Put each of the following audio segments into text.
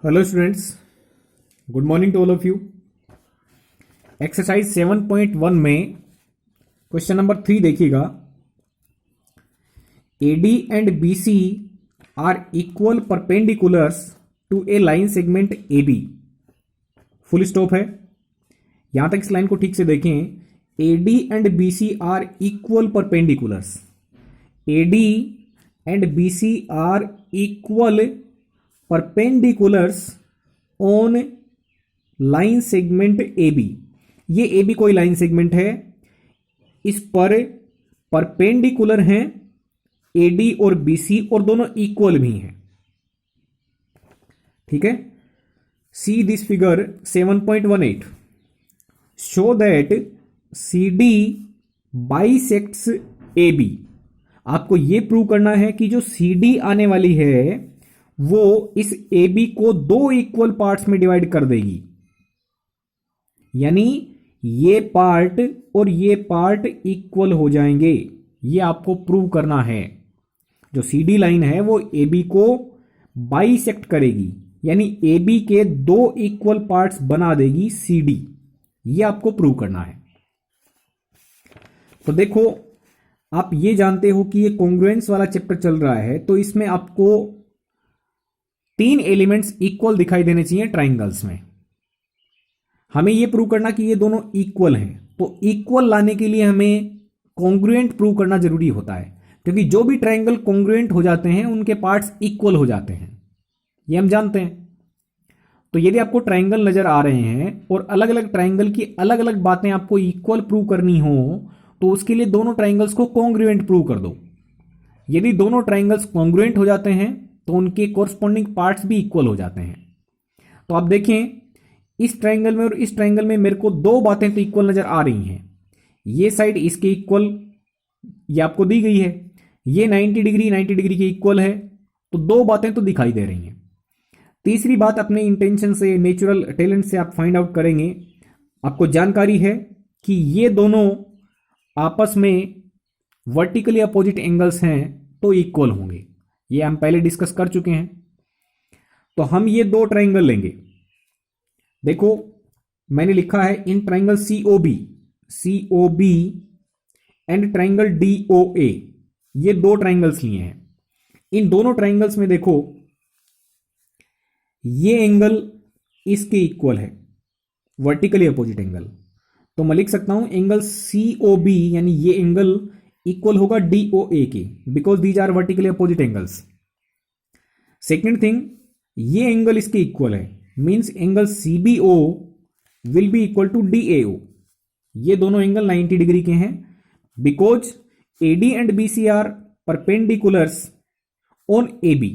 Hello students, good morning to all of you. Exercise 7.1 में question number 3 देखिएगा। AD and BC are equal perpendiculars to a line segment A B. Full stop है। यहां तक इस line को ठीक से देखें। AD and BC are equal perpendiculars. AD and BC are equal perpendiculars on line segment A B. ये A B कोई लाइन सेगमेंट है, इस पर परपेंडिकुलर हैं एडी और बीसी, और दोनों इक्वल भी हैं। ठीक है। See this figure 7.18 show that C D bisects A B. आपको यह प्रूव करना है कि जो सी डी आने वाली है वो इस ए बी को दो इक्वल पार्ट्स में डिवाइड कर देगी, यानी ये पार्ट और ये पार्ट इक्वल हो जाएंगे। ये आपको प्रूव करना है। जो सी डी लाइन है वो ए बी को बाइसेक्ट करेगी, यानी ए बी के दो इक्वल पार्ट्स बना देगी सी डी। ये आपको प्रूव करना है। तो देखो, आप ये जानते हो कि ये कॉन्ग्रुएंस वाला चैप्टर चल रहा है, तो इसमें आपको 3 एलिमेंट्स इक्वल दिखाई देने चाहिए ट्राइंगल्स में। हमें यह प्रूव करना कि ये दोनों इक्वल हैं, तो इक्वल लाने के लिए हमें कॉन्ग्रुएंट प्रूव करना जरूरी होता है, क्योंकि जो भी ट्राइंगल कॉन्ग्रुएंट हो जाते हैं उनके पार्ट्स इक्वल हो जाते हैं, ये हम जानते हैं। तो यदि आपको ट्राइंगल नजर आ रहे हैं और अलग अलग ट्राइंगल की अलग अलग बातें आपको इक्वल प्रूव करनी हो, तो उसके लिए दोनों ट्राइंगल्स को कॉन्ग्रुएंट प्रूव कर दो। यदि दोनों ट्राइंगल्स कॉन्ग्रुएंट हो जाते हैं तो उनके कोरस्पॉन्डिंग पार्ट्स भी इक्वल हो जाते हैं। तो आप देखें, इस ट्राइंगल में और इस ट्राइंगल में मेरे को दो बातें तो इक्वल नजर आ रही हैं। ये साइड इसके इक्वल, ये आपको दी गई है। ये 90 डिग्री के इक्वल है, तो दो बातें तो दिखाई दे रही हैं। तीसरी बात, अपने इंटेंशन से, नेचुरल टैलेंट से आप फाइंड आउट करेंगे। आपको जानकारी है कि ये दोनों आपस में वर्टिकली अपोजिट एंगल्स हैं, तो इक्वल होंगे। ये हम पहले डिस्कस कर चुके हैं। तो हम ये दो ट्राइंगल लेंगे। देखो, मैंने लिखा है in triangle C O B and triangle D O A. ये दो ट्राइंगल्स लिए हैं। इन दोनों ट्राइंगल्स में देखो, ये एंगल इसके इक्वल है, वर्टिकली अपोजिट एंगल। तो मैं लिख सकता हूं एंगल सी ओ बी, यानी ये एंगल इक्वल होगा डी ओ ए के, because these are vertically opposite angles. Second thing, ये एंगल इसके इक्वल है, means angle C B O will be equal to D A O. ये दोनों angle 90 degree के हैं, because A D and B C are perpendiculars on A B.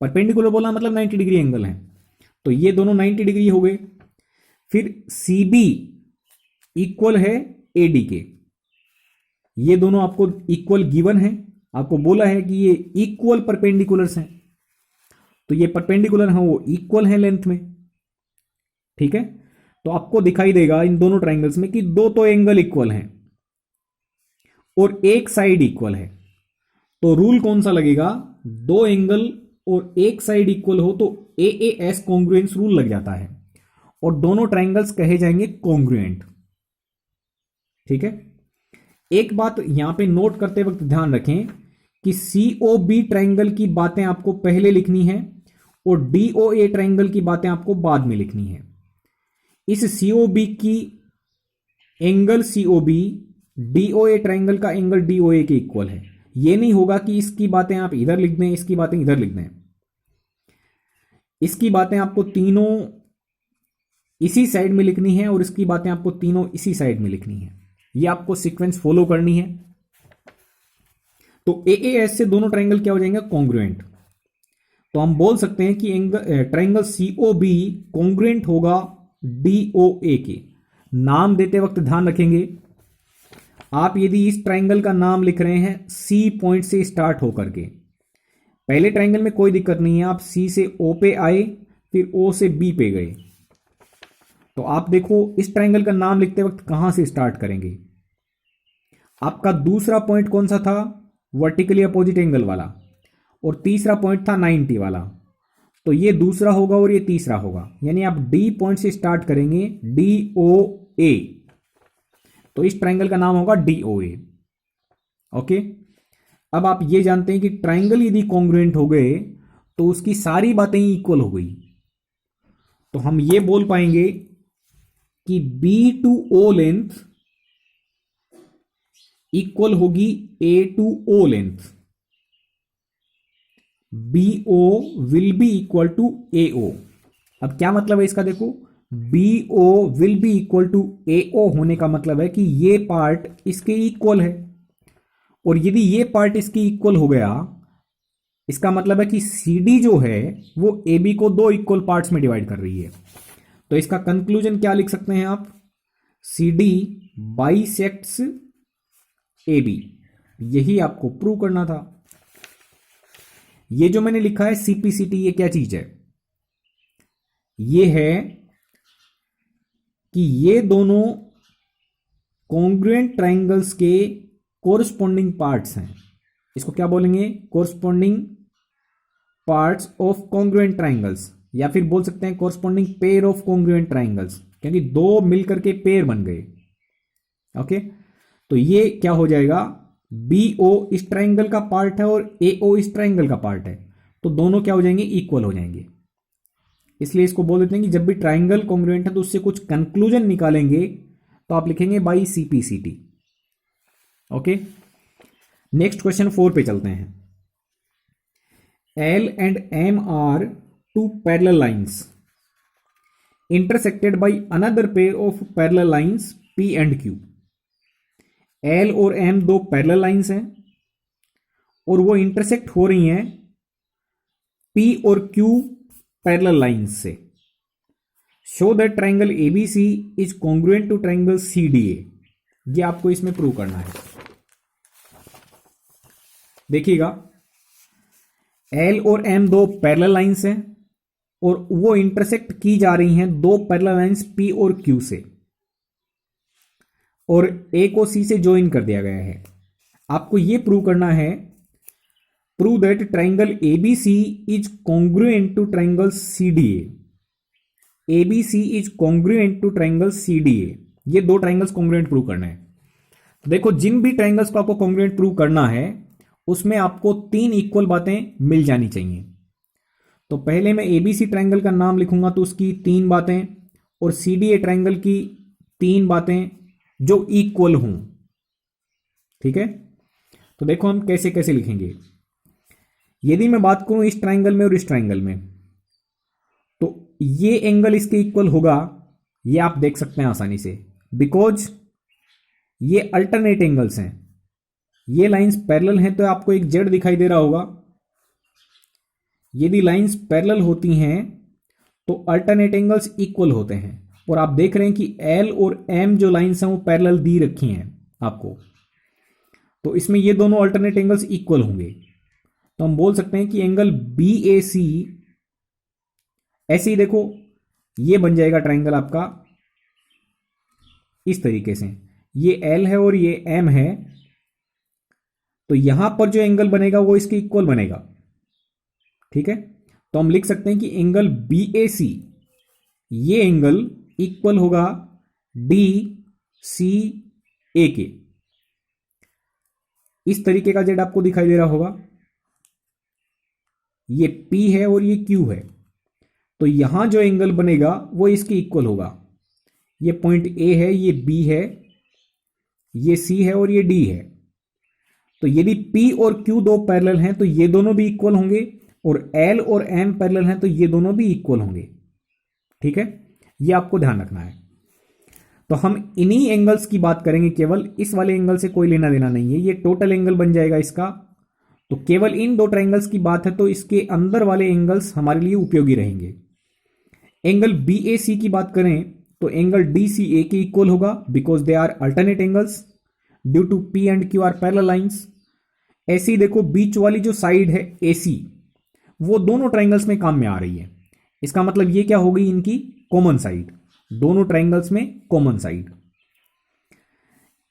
Perpendicular बोला मतलब 90 degree angle है, तो ये दोनों 90 डिग्री हो गए। फिर सी बी इक्वल है ए डी के। ये दोनों आपको इक्वल गिवन है, आपको बोला है कि ये इक्वल परपेंडिकुलर्स हैं, तो ये परपेंडिकुलर हैं, वो इक्वल हैं लेंथ में। ठीक है। तो आपको दिखाई देगा इन दोनों ट्राइंगल्स में कि दो तो एंगल इक्वल हैं और एक साइड इक्वल है। तो रूल कौन सा लगेगा? दो एंगल और एक साइड इक्वल हो तो AAS कॉन्ग्रुएंस रूल लग जाता है, और दोनों ट्राइंगल्स कहे जाएंगे कॉन्ग्रुएंट। ठीक है। एक बात यहां पे नोट करते वक्त ध्यान रखें कि COB ट्राइंगल की बातें आपको पहले लिखनी है और DOA ट्राइंगल की बातें आपको बाद में लिखनी है। इस COB की एंगल COB DOA ट्राइंगल का एंगल DOA के इक्वल है। यह नहीं होगा कि इसकी बातें आप इधर लिख दें, इसकी बातें इधर लिख दें। इसकी बातें आपको तीनों इसी साइड में लिखनी है और इसकी बातें आपको तीनों इसी साइड में लिखनी है। ये आपको सीक्वेंस फॉलो करनी है। तो AAS से दोनों ट्राइंगल क्या हो जाएंगे? कॉन्ग्रुएंट। तो हम बोल सकते हैं कि ट्राइंगल COB कॉन्ग्रुएंट होगा DOA के। नाम देते वक्त ध्यान रखेंगे, आप यदि इस ट्राइंगल का नाम लिख रहे हैं C पॉइंट से स्टार्ट होकर के, पहले ट्राइंगल में कोई दिक्कत नहीं है, आप C से O पे आए, फिर O से B पे गए, तो आप देखो इस ट्राइंगल का नाम लिखते वक्त कहां से स्टार्ट करेंगे। आपका दूसरा पॉइंट कौन सा था? वर्टिकली अपोजिट एंगल वाला, और तीसरा पॉइंट था 90 वाला। तो ये दूसरा होगा और ये तीसरा होगा, यानी आप डी पॉइंट से स्टार्ट करेंगे, डी ओ ए, तो इस ट्राइंगल का नाम होगा डी ओ ए। ओके, अब आप ये जानते हैं कि ट्राइंगल यदि कॉन्ग्रुएंट हो गए तो उसकी सारी बातें इक्वल हो गई, तो हम ये बोल पाएंगे कि B to O length equal होगी A to O length, B O will be equal to A O. अब क्या मतलब है इसका, देखो B O will be equal to A O होने का मतलब है कि ये पार्ट इसके इक्वल है, और यदि ये पार्ट इसके इक्वल हो गया, इसका मतलब है कि सी डी जो है वो ए बी को दो इक्वल पार्ट्स में डिवाइड कर रही है। तो इसका कंक्लूजन क्या लिख सकते हैं आप, C D bisects A B, यही आपको प्रूव करना था। ये जो मैंने लिखा है सीपीसीटी, ये क्या चीज है, ये है कि ये दोनों कॉन्ग्रुएंट ट्राइंगल्स के कोरस्पॉन्डिंग पार्ट्स हैं। इसको क्या बोलेंगे, corresponding parts of congruent triangles, या फिर बोल सकते हैं corresponding pair of congruent triangles, क्योंकि दो मिलकर के पेयर बन गए। ओके, तो ये क्या हो जाएगा, बी ओ इस ट्राइंगल का पार्ट है और ए ओ इस ट्राइंगल का पार्ट है, तो दोनों क्या हो जाएंगे, इक्वल हो जाएंगे। इसलिए इसको बोल देते हैं कि जब भी ट्राइंगल कॉन्ग्रुएंट है तो उससे कुछ कंक्लूजन निकालेंगे तो आप लिखेंगे by CPCT. Okay, next question 4 पे चलते हैं। L and M are two parallel lines intersected by another pair of parallel lines P and Q। L और M दो पैरेलल लाइंस हैं और वो इंटरसेक्ट हो रही हैं P और Q पैरेलल लाइंस से। Show that triangle ABC is congruent to triangle CDA। ये आपको इसमें प्रूव करना है। देखिएगा, L और M दो पैरेलल लाइंस हैं और वो इंटरसेक्ट की जा रही हैं दो पैरेलल लाइंस P और Q से, और A को C से ज्वाइन कर दिया गया है। आपको ये प्रूव करना है, prove that triangle ABC is congruent to triangle CDA। ABC is congruent to triangle CDA। ये दो ट्राइंगल्स कॉन्ग्रुएंट प्रूव करना है। देखो, जिन भी ट्राइंगल्स को आपको कॉन्ग्रुएंट प्रूव करना है उसमें आपको तीन इक्वल बातें मिल जानी चाहिए। तो पहले मैं ABC ट्राइंगल का नाम लिखूंगा तो उसकी तीन बातें, और CDA ट्राइंगल की तीन बातें जो इक्वल हों। ठीक है, तो देखो हम कैसे कैसे लिखेंगे। यदि मैं बात करूं इस ट्राइंगल में और इस ट्राइंगल में, तो ये एंगल इसके इक्वल होगा, ये आप देख सकते हैं आसानी से, बिकॉज ये अल्टरनेट एंगल्स हैं। ये लाइंस पैरेलल हैं तो आपको एक जेड दिखाई दे रहा होगा। यदि लाइंस पैरेलल होती हैं तो अल्टरनेट एंगल्स इक्वल होते हैं, और आप देख रहे हैं कि एल और एम जो लाइंस हैं वो पैरेलल दी रखी हैं आपको, तो इसमें ये दोनों अल्टरनेट एंगल्स इक्वल होंगे। तो हम बोल सकते हैं कि एंगल बी ए सी, ऐसे ही देखो ये बन जाएगा ट्राइंगल आपका इस तरीके से, ये एल है और ये एम है, तो यहां पर जो एंगल बनेगा वो इसके इक्वल बनेगा। ठीक है, तो हम लिख सकते हैं कि एंगल बी ए सी, ये एंगल इक्वल होगा डी सी ए के। इस तरीके का जेड आपको दिखाई दे रहा होगा, ये P है और ये Q है, तो यहां जो एंगल बनेगा वो इसके इक्वल होगा। ये पॉइंट A है, ये B है, ये C है और ये D है। तो यदि P और Q दो पैरेलल हैं तो ये दोनों भी इक्वल होंगे, और L और M पैरेलल हैं तो ये दोनों भी इक्वल होंगे। ठीक है, ये आपको ध्यान रखना है। तो हम इन्हीं एंगल्स की बात करेंगे, केवल इस वाले एंगल से कोई लेना देना नहीं है, ये टोटल एंगल बन जाएगा इसका। तो केवल इन दो ट्राइंगल्स की बात है, तो इसके अंदर वाले एंगल्स हमारे लिए उपयोगी रहेंगे। एंगल बी ए सी की बात करें तो एंगल डी सी ए के इक्वल होगा, because they are alternate angles due to P and Q are parallel lines. ऐसे ही देखो, बीच वाली जो साइड है ए सी, वो दोनों ट्राइंगल्स में काम में आ रही है। इसका मतलब ये क्या हो गई, इनकी कॉमन साइड, दोनों ट्राइंगल्स में कॉमन साइड।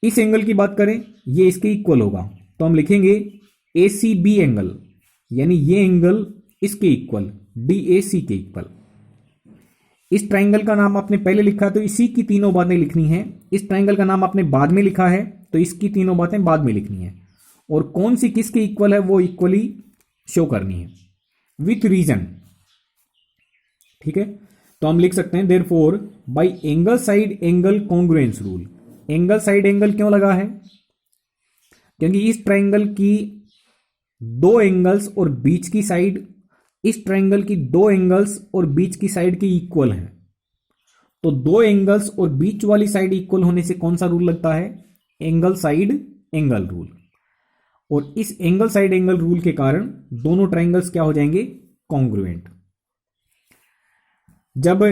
इस एंगल की बात करें, ये इसके इक्वल होगा, तो हम लिखेंगे ए सी बी एंगल, यानी ये एंगल इसके इक्वल, DAC के इक्वल। इस ट्राइंगल का नाम आपने पहले लिखा तो इसी की तीनों बातें लिखनी है, इस ट्राइंगल का नाम आपने बाद में लिखा है तो इसकी तीनों बातें बाद में लिखनी है, और कौन सी किसके इक्वल है वो इक्वली शो करनी है विथ रीजन। ठीक है, तो हम लिख सकते हैं therefore by angle side angle congruence rule. Angle side angle क्यों लगा है? क्योंकि इस ट्राइंगल की दो एंगल्स और बीच की साइड, इस ट्राइंगल की दो एंगल्स और बीच की साइड के इक्वल हैं। तो दो एंगल्स और बीच वाली साइड इक्वल होने से कौन सा रूल लगता है? Angle side angle rule. और इस एंगल साइड एंगल रूल के कारण दोनों ट्राइंगल्स क्या हो जाएंगे? कॉन्ग्रुएंट। जब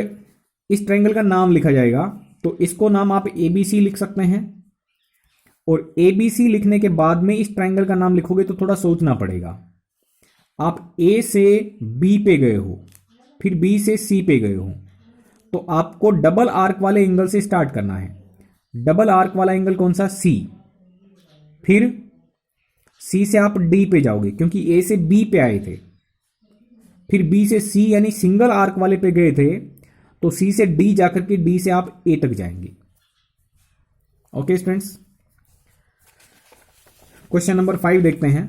इस ट्राइंगल का नाम लिखा जाएगा तो इसको नाम आप ABC लिख सकते हैं, और ABC लिखने के बाद में इस ट्राइंगल का नाम लिखोगे तो थोड़ा सोचना पड़ेगा। आप A से B पे गए हो, फिर B से C पे गए हो, तो आपको डबल आर्क वाले एंगल से स्टार्ट करना है। डबल आर्क वाला एंगल कौन सा? C। फिर C से आप D पे जाओगे क्योंकि A से B पे आए थे, फिर B से C यानी सिंगल आर्क वाले पे गए थे, तो C से D जाकर के D से आप A तक जाएंगे। ओके स्टूडेंट्स, क्वेश्चन नंबर 5 देखते हैं।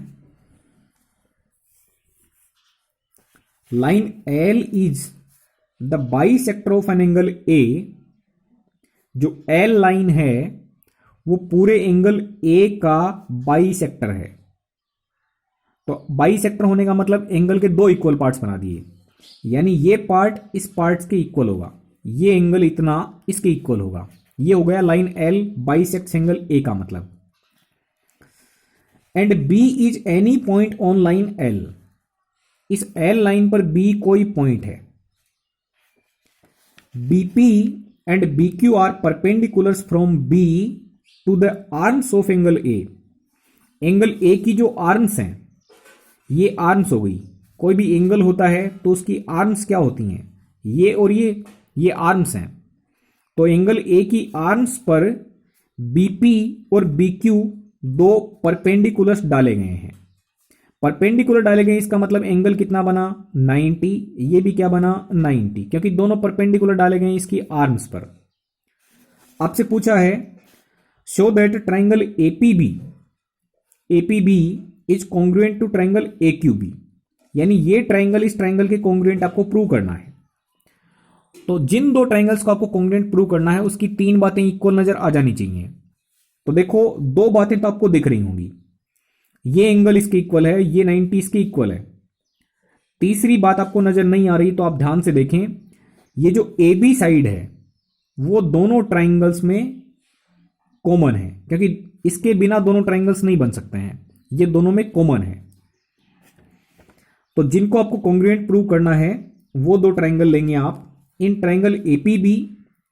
Line L is the bisector of an angle A। जो L लाइन है वो पूरे एंगल A का बाइसेक्टर है। तो बाइसेक्टर होने का मतलब एंगल के दो इक्वल पार्ट्स बना दिए, यानी ये पार्ट इस पार्ट के इक्वल होगा, ये एंगल इतना इसके इक्वल होगा। ये हो गया line L bisects angle A का मतलब। And B is any point on line L। इस L लाइन पर B कोई पॉइंट है। BP and BQ are perpendiculars from B to the arms of angle A। Angle A की जो arms हैं, ये आर्म्स हो गई। कोई भी एंगल होता है तो उसकी आर्म्स क्या होती हैं? ये और ये आर्म्स हैं। तो एंगल A की आर्म्स पर BP और BQ दो परपेंडिकुलर्स डाले गए हैं। परपेंडिकुलर डाले गए इसका मतलब एंगल कितना बना? 90। ये भी क्या बना? 90, क्योंकि दोनों परपेंडिकुलर डाले गए इसकी आर्म्स पर। आपसे पूछा है show that triangle APB is congruent to triangle AQB, यानी ये ट्राइंगल इस ट्राइंगल के कॉन्ग्रुएंट आपको प्रूव करना है। तो जिन दो ट्राइंगल्स को आपको कॉन्ग्रुएंट प्रूव करना है उसकी तीन बातें इक्वल नजर आ जानी चाहिए। तो देखो, दो बातें तो आपको दिख रही होंगी, ये एंगल इसके इक्वल है, ये 90 इसके इक्वल है। तीसरी बात आपको नजर नहीं आ रही तो आप ध्यान से देखें, ये जो AB साइड है वो दोनों ट्राइंगल्स में कॉमन है, क्योंकि इसके बिना दोनों ट्राइंगल्स नहीं बन सकते हैं, ये दोनों में कॉमन है। तो जिनको आपको कॉन्ग्रुएंट प्रूव करना है वो दो ट्राइंगल लेंगे आप। In triangle APB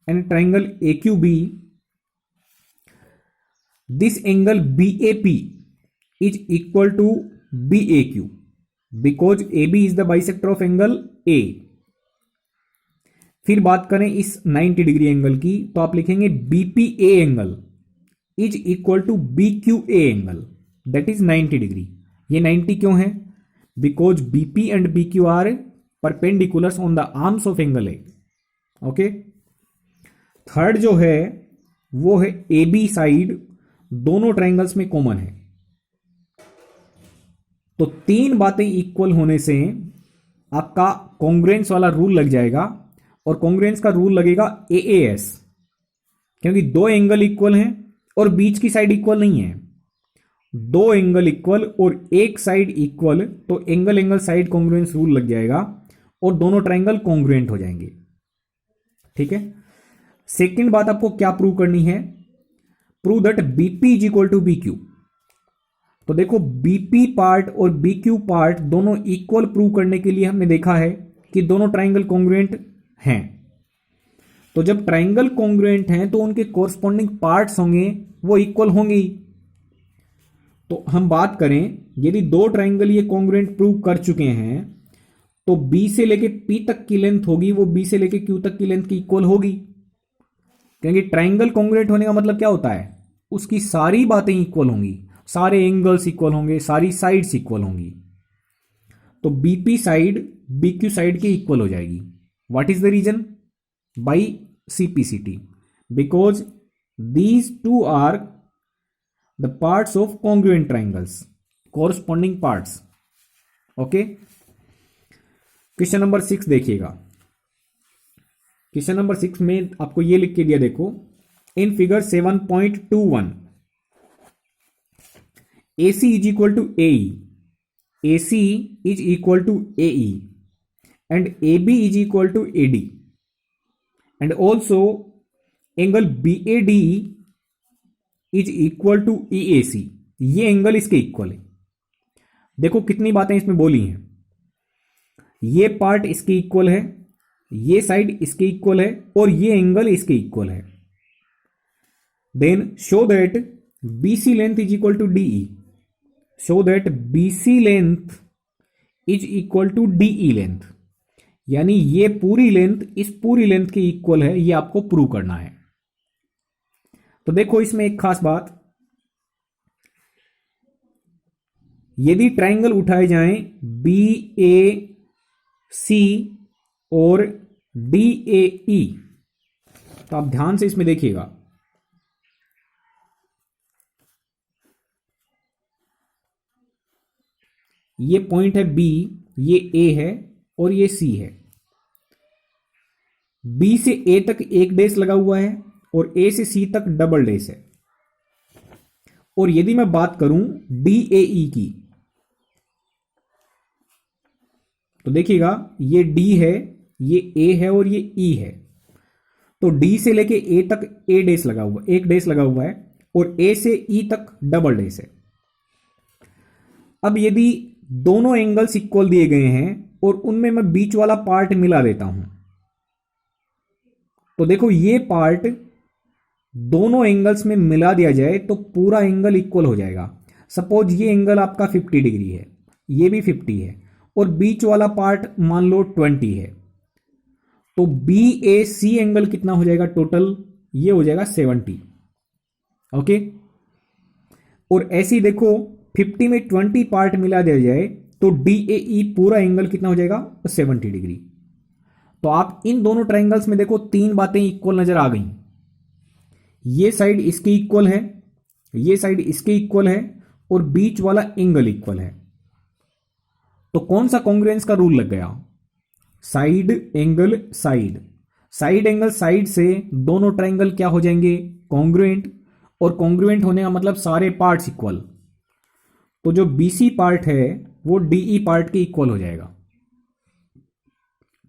and triangle AQB, this angle BAP is equal to BAQ because AB is the bisector of angle A। फिर बात करें इस 90 डिग्री एंगल की तो आप लिखेंगे BPA angle is equal to BQA angle, that is 90 degree. ये 90 क्यों है? Because BP and BQ are perpendiculars on the arms of angle A। Okay, third जो है वो है AB साइड दोनों ट्राइंगल्स में कॉमन है। तो तीन बातें इक्वल होने से आपका कॉन्ग्रुएंस वाला रूल लग जाएगा, और कॉन्ग्रुएंस का रूल लगेगा AAS, क्योंकि दो एंगल इक्वल हैं और बीच की साइड इक्वल नहीं है। दो एंगल इक्वल और एक साइड इक्वल, तो angle angle side congruence rule लग जाएगा और दोनों ट्राइंगल कॉन्ग्रुएंट हो जाएंगे। ठीक है, सेकंड बात आपको क्या प्रूव करनी है? Prove that BP is equal to BQ। तो देखो, BP पार्ट और BQ पार्ट दोनों इक्वल प्रूव करने के लिए हमने देखा है कि दोनों ट्राइंगल कॉन्ग्रुएंट हैं। तो जब ट्राइंगल कॉन्ग्रुएंट हैं तो उनके कोरस्पॉन्डिंग पार्ट्स होंगे वो इक्वल होंगे ही। तो हम बात करें, यदि दो ट्राइंगल ये कॉन्ग्रुएंट प्रूव कर चुके हैं तो B से लेके P तक की लेंथ होगी वो B से लेके Q तक की लेंथ की इक्वल होगी, क्योंकि ट्राइंगल कॉन्ग्रुएंट होने का मतलब क्या होता है? उसकी सारी बातें इक्वल होंगी, सारे एंगल्स इक्वल होंगे, सारी साइड्स इक्वल होंगी। तो BP side B Q side के इक्वल हो जाएगी। What is the reason? By CPCT, because these two are the parts of congruent triangles, corresponding parts. Okay, question number 6 देखिएगा। क्वेश्चन नंबर 6 में आपको ये लिख के दिया, देखो in figure 7.21 AC is equal to AE, AC is equal to AE and AB is equal to AD and also angle BAD is equal to EAC। ये angle इसके इक्वल है। देखो कितनी बातें इसमें बोली हैं। ये पार्ट इसके इक्वल है, ये साइड इसके इक्वल है और ये एंगल इसके इक्वल है। Then show that BC length is equal to DE, show that BC length is equal to DE length, यानी ये पूरी लेंथ इस पूरी लेंथ के इक्वल है, ये आपको प्रूव करना है। तो देखो इसमें एक खास बात, यदि ट्राइंगल उठाए जाएं BAC और DAE, तो आप ध्यान से इसमें देखिएगा, ये पॉइंट है B, ये A है और ये C है। B से A तक एक डैश लगा हुआ है और A से C तक डबल डैश है। और यदि मैं बात करूं DAE की, तो देखिएगा ये D है, ये A है और ये E है। तो D से लेके A तक A डैश लगा हुआ, एक डैश लगा हुआ है और A से E तक डबल डैश है। अब यदि दोनों एंगल्स इक्वल दिए गए हैं और उनमें मैं बीच वाला पार्ट मिला देता हूं, तो देखो ये पार्ट दोनों एंगल्स में मिला दिया जाए तो पूरा एंगल इक्वल हो जाएगा। सपोज ये एंगल आपका 50 डिग्री है, ये भी 50 है और बीच वाला पार्ट मान लो 20 है, तो BAC एंगल कितना हो जाएगा टोटल? ये हो जाएगा 70। ओके, और ऐसे ही देखो 50 में 20 पार्ट मिला दिया जाए तो DAE पूरा एंगल कितना हो जाएगा? 70 डिग्री। तो आप इन दोनों ट्राइंगल्स में देखो तीन बातें इक्वल नजर आ गई। ये साइड इसके इक्वल है, ये साइड इसके इक्वल है और बीच वाला एंगल इक्वल है। तो कौन सा कॉन्ग्रुएंस का रूल लग गया? Side angle side, side angle side से दोनों ट्राइंगल क्या हो जाएंगे? कॉन्ग्रुएंट। और कॉन्ग्रुएंट होने का मतलब सारे पार्ट्स इक्वल। तो जो BC पार्ट है वो DE पार्ट के इक्वल हो जाएगा।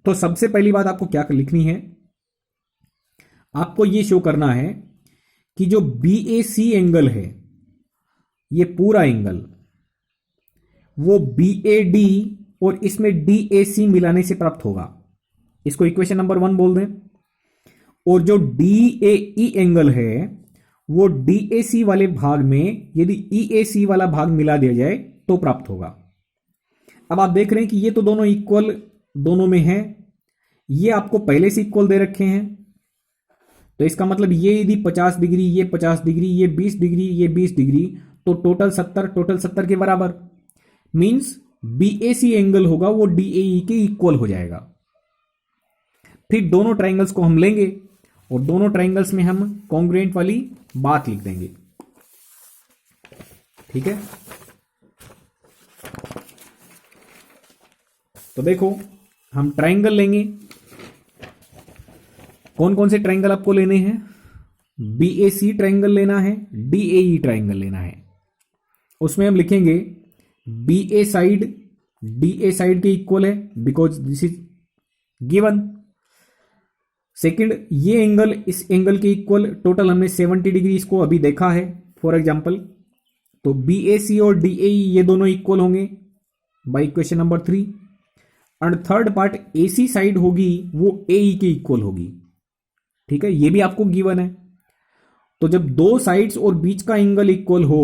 तो सबसे पहली बात आपको क्या लिखनी है? आपको ये शो करना है कि जो BAC एंगल है, ये पूरा एंगल वो BAD और इसमें DAC मिलाने से प्राप्त होगा। इसको इक्वेशन नंबर 1 बोल दें। और जो DAE एंगल है वो DAC वाले भाग में यदि EAC वाला भाग मिला दिया जाए तो प्राप्त होगा। अब आप देख रहे हैं कि ये तो दोनों इक्वल दोनों में है, ये आपको पहले से इक्वल दे रखे हैं। तो इसका मतलब ये यदि 50 डिग्री, ये 50 डिग्री, ये 20 डिग्री, ये 20 डिग्री, तो टोटल 70 के बराबर। मींस BAC एंगल होगा वो DAE के इक्वल हो जाएगा। फिर दोनों ट्राइंगल्स को हम लेंगे और दोनों ट्राइंगल्स में हम कॉन्ग्रुएंट वाली बात लिख देंगे। ठीक है, तो देखो हम ट्राइंगल लेंगे। कौन कौन से ट्राइंगल आपको लेने हैं? BAC ट्राइंगल लेना है, DAE ट्राइंगल लेना है। उसमें हम लिखेंगे BA साइड DA साइड के इक्वल है because this is given. Second, ये एंगल इस एंगल के इक्वल, टोटल हमने 70 डिग्री इसको अभी देखा है फॉर एग्जांपल। तो BAC और DAE ये दोनों इक्वल होंगे by equation number 3। And third part AC side होगी वो AE के इक्वल होगी। ठीक है, ये भी आपको गिवन है। तो जब दो साइड्स और बीच का एंगल इक्वल हो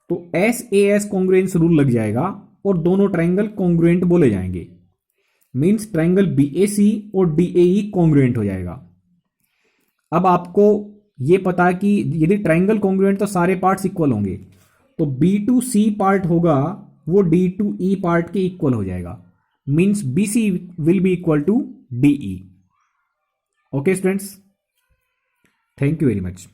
तो SAS कॉन्ग्रुएंस रूल लग जाएगा और दोनों ट्राइंगल कॉन्ग्रुएंट बोले जाएंगे। मींस ट्राइंगल BAC और DAE कॉन्ग्रुएंट हो जाएगा। अब आपको ये पता है कि यदि ट्राइंगल कॉन्ग्रुएंट तो सारे पार्ट्स इक्वल होंगे, तो B to C पार्ट होगा वो D to E पार्ट के इक्वल हो जाएगा। means BC will be equal to DE. Okay students, thank you very much.